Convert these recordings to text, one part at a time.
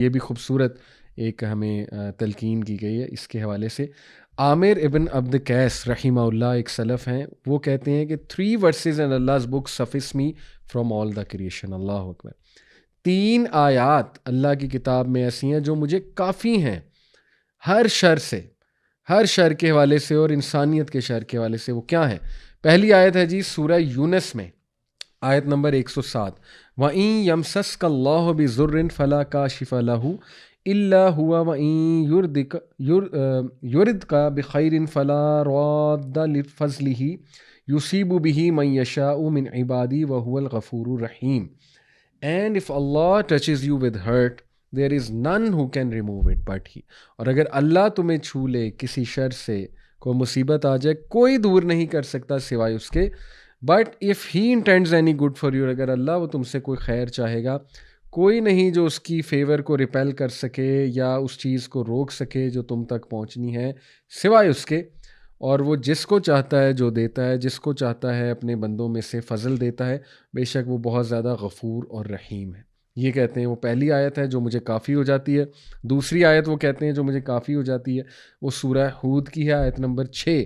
یہ بھی خوبصورت ایک ہمیں تلقین کی گئی ہے اس کے حوالے سے۔ عامر ابن عبد قیس رحمہ اللہ ایک سلف ہیں، وہ کہتے ہیں کہ 3 verses in Allah's book suffice me from all the creation۔ اللہ اکبر، 3 آیات اللہ کی کتاب میں ایسی ہیں جو مجھے کافی ہیں ہر شر سے، ہر شر کے حوالے سے اور انسانیت کے شر کے حوالے سے۔ وہ کیا ہیں؟ پہلی آیت ہے جی سورہ یونس میں، آیت نمبر 107، وَإِن يَمْسَسْكَ اللَّهُ بِضُرٍّ فَلَا كَاشِفَ لَهُ إِلَّا هُوَ وَإِن يُرِدْكَ بِخَيْرٍ فَلَا رَادَّ لِفَضْلِهِ يُصِيبُ بِهِ مَن يَشَاءُ مِنْ عِبَادِهِ وَهُوَ الْغَفُورُ الرَّحِيمُ۔ And if Allah touches you with hurt, there is none who can remove it but He۔ اور اگر اللہ تمہیں چھو لے کسی شر سے، کوئی مصیبت آ جائے، کوئی دور نہیں کر سکتا سوائے اس کے۔ But if he انٹینڈز any good for you, اگر اللہ وہ تم سے کوئی خیر چاہے گا، کوئی نہیں جو اس کی فیور کو ریپیل کر سکے یا اس چیز کو روک سکے جو تم تک پہنچنی ہے سوائے اس کے۔ اور وہ جس کو چاہتا ہے جو دیتا ہے، جس کو چاہتا ہے اپنے بندوں میں سے فضل دیتا ہے، بے شک وہ بہت زیادہ غفور اور رحیم ہے۔ یہ کہتے ہیں، وہ پہلی آیت ہے جو مجھے کافی ہو جاتی ہے۔ دوسری آیت وہ کہتے ہیں جو مجھے کافی ہو جاتی ہے، وہ سورہ ہود کی ہے، آیت نمبر 6،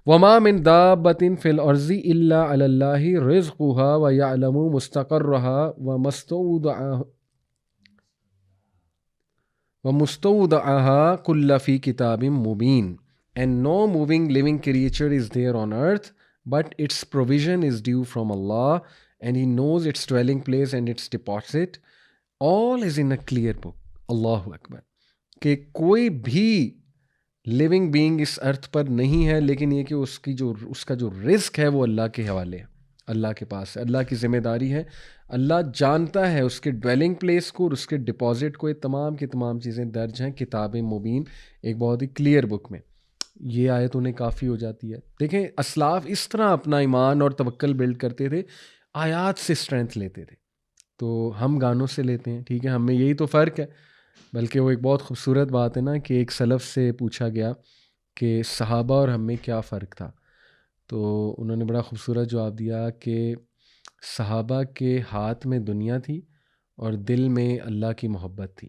وَمَا مِن دَابَّةٍ فِي الْأَرْضِ إِلَّا عَلَى اللَّهِ رِزْقُهَا وَيَعْلَمُ مُسْتَقَرَّهَا وَمُسْتَوْدَعَهَا كُلَّ فِي كِتَابٍ مُبِينٍ۔ And no moving living creature is there on earth, but its provision is due from Allah, and He knows its dwelling place and its deposit. All is in a clear book۔ اللہ اکبر، کہ کوئی بھی living being اس ارتھ پر نہیں ہے، لیکن یہ کہ اس کا جو رزق ہے وہ اللہ کے حوالے ہے، اللہ کے پاس ہے، اللہ کی ذمہ داری ہے۔ اللہ جانتا ہے اس کے ڈویلنگ پلیس کو اور اس کے ڈپازٹ کو، یہ تمام کی تمام چیزیں درج ہیں کتاب مبین، ایک بہت ہی کلیئر بک میں۔ یہ آیت انہیں کافی ہو جاتی ہے۔ دیکھیں اسلاف اس طرح اپنا ایمان اور توکل بلڈ کرتے تھے، آیات سے اسٹرینتھ لیتے تھے۔ تو ہم گانوں سے لیتے ہیں، ٹھیک ہے، ہم میں یہی تو فرق ہے۔ بلکہ وہ ایک بہت خوبصورت بات ہے نا کہ ایک سلف سے پوچھا گیا کہ صحابہ اور ہم میں کیا فرق تھا، تو انہوں نے بڑا خوبصورت جواب دیا کہ صحابہ کے ہاتھ میں دنیا تھی اور دل میں اللہ کی محبت تھی۔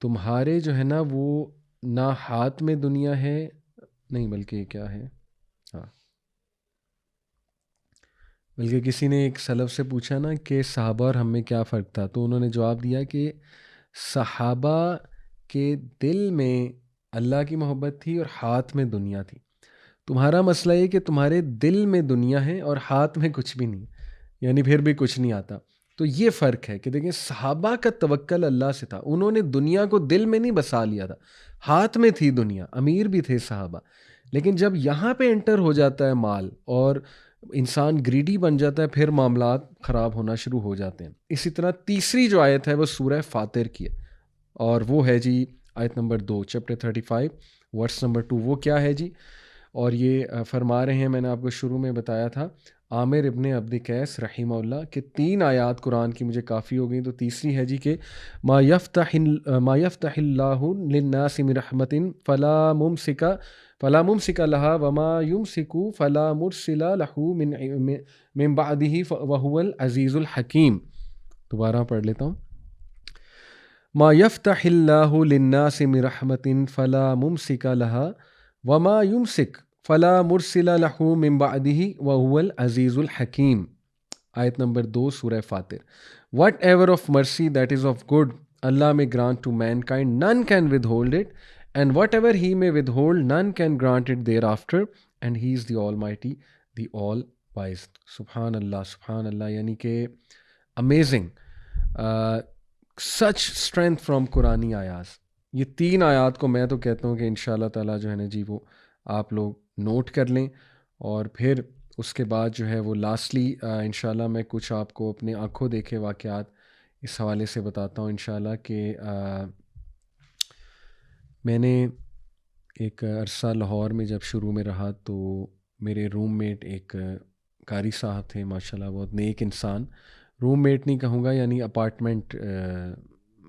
تمہارے جو ہے نا وہ نہ ہاتھ میں دنیا ہے، نہیں بلکہ کیا ہے، ہاں، بلکہ کسی نے ایک سلف سے پوچھا نا کہ صحابہ اور ہم میں کیا فرق تھا، تو انہوں نے جواب دیا کہ صحابہ کے دل میں اللہ کی محبت تھی اور ہاتھ میں دنیا تھی۔ تمہارا مسئلہ یہ کہ تمہارے دل میں دنیا ہے اور ہاتھ میں کچھ بھی نہیں، یعنی پھر بھی کچھ نہیں آتا۔ تو یہ فرق ہے کہ دیکھیں صحابہ کا توکل اللہ سے تھا، انہوں نے دنیا کو دل میں نہیں بسا لیا تھا، ہاتھ میں تھی دنیا، امیر بھی تھے صحابہ۔ لیکن جب یہاں پہ انٹر ہو جاتا ہے مال اور انسان گریڈی بن جاتا ہے، پھر معاملات خراب ہونا شروع ہو جاتے ہیں۔ اسی طرح تیسری جو آیت ہے وہ سورہ فاطر کی ہے، اور وہ ہے جی آیت نمبر 2، چیپٹر 35 ورس نمبر 2۔ وہ کیا ہے جی؟ اور یہ فرما رہے ہیں، میں نے آپ کو شروع میں بتایا تھا، عامر ابن عبد قیس رحمہ اللہ کہ 3 آیات قرآن کی مجھے کافی ہو گئیں۔ تو تیسری ہے جی کہ ما یفتح اللہ للناس من رحمت فلا ممسک لہا وما یمسک فلا مرسل لہ من بعدہ وہو العزیز الحکیم۔ دوبارہ پڑھ لیتا ہوں، ما یفتح اللہ للناس من رحمت فلا ممسک لہا وما یمسک فلا مرسل لہ من بعدہ وہو العزیز الحکیم۔ آیت نمبر 2 سورہ فاطر۔ Whatever of mercy that is of good اللہ may grant to mankind, none can withhold it, and whatever he may withhold, none can grant it thereafter, and he is the Almighty, the All-Wise۔ سبحان اللہ، سبحان اللہ، یعنی کہ amazing, such strength from قرآنی آیات۔ یہ 3 آیات کو میں تو کہتا ہوں کہ انشاءاللہ تعالیٰ جو ہے نا جی وہ آپ لوگ نوٹ کر لیں، اور پھر اس کے بعد جو ہے وہ لاسٹلی انشاءاللہ میں کچھ آپ کو اپنے آنکھوں دیکھے واقعات اس حوالے سے بتاتا ہوں انشاءاللہ کہ میں نے ایک عرصہ لاہور میں جب شروع میں رہا تو میرے روم میٹ ایک قاری صاحب تھے، ماشاءاللہ بہت نیک انسان، روم میٹ نہیں کہوں گا، یعنی اپارٹمنٹ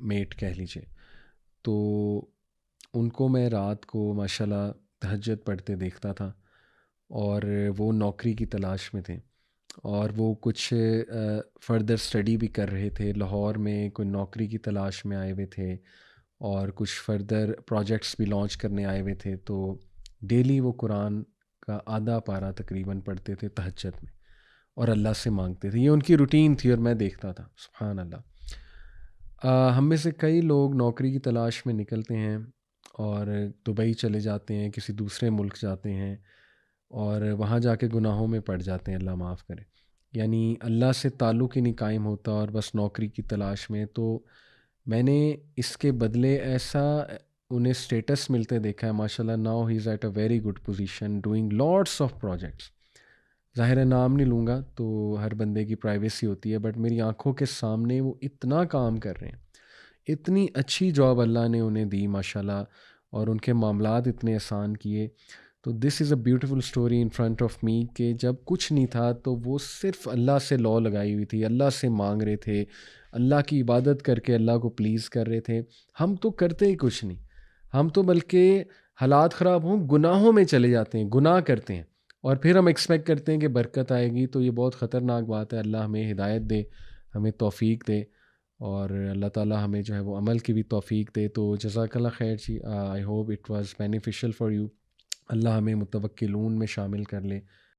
میٹ کہہ لیجیے۔ تو ان کو میں رات کو ماشاءاللہ تہجد پڑھتے دیکھتا تھا، اور وہ نوکری کی تلاش میں تھے، اور وہ کچھ فردر اسٹڈی بھی کر رہے تھے، لاہور میں کوئی نوکری کی تلاش میں آئے ہوئے تھے، اور کچھ فردر پروجیکٹس بھی لانچ کرنے آئے ہوئے تھے. تو ڈیلی وہ قرآن کا آدھا پارہ تقریباً پڑھتے تھے تہجد میں، اور اللہ سے مانگتے تھے. یہ ان کی روٹین تھی اور میں دیکھتا تھا. سبحان اللہ. ہم میں سے کئی لوگ نوکری کی تلاش میں نکلتے ہیں اور دبئی چلے جاتے ہیں، کسی دوسرے ملک جاتے ہیں، اور وہاں جا کے گناہوں میں پڑ جاتے ہیں، اللہ معاف کرے. یعنی اللہ سے تعلق ہی نہیں قائم ہوتا اور بس نوکری کی تلاش میں. تو میں نے اس کے بدلے ایسا انہیں اسٹیٹس ملتے دیکھا ہے. ماشاء اللہ now he is at a very good position doing lots of projects. ظاہر ہے نام نہیں لوں گا تو ہر بندے کی پرائیویسی ہوتی ہے، بٹ میری آنکھوں کے سامنے وہ اتنا کام کر رہے ہیں، اتنی اچھی جاب اللہ نے انہیں دی ماشاء اللہ، اور ان کے معاملات اتنے آسان کیے. تو this is a beautiful story in front of me کہ جب کچھ نہیں تھا تو وہ صرف اللہ سے لا لگائی ہوئی تھی، اللہ سے مانگ رہے تھے، اللہ کی عبادت کر کے اللہ کو پلیز کر رہے تھے. ہم تو کرتے ہی کچھ نہیں، ہم تو بلکہ حالات خراب ہوں گناہوں میں چلے جاتے ہیں، گناہ کرتے ہیں، اور پھر ہم ایکسپیکٹ کرتے ہیں کہ برکت آئے گی. تو یہ بہت خطرناک بات ہے. اللہ ہمیں ہدایت دے، ہمیں توفیق دے، اور اللہ تعالیٰ ہمیں جو ہے وہ عمل کی بھی توفیق دے. تو جزاک اللہ خیر جی. I hope it was beneficial for you. اللہ ہمیں متوکلون میں شامل کر لے.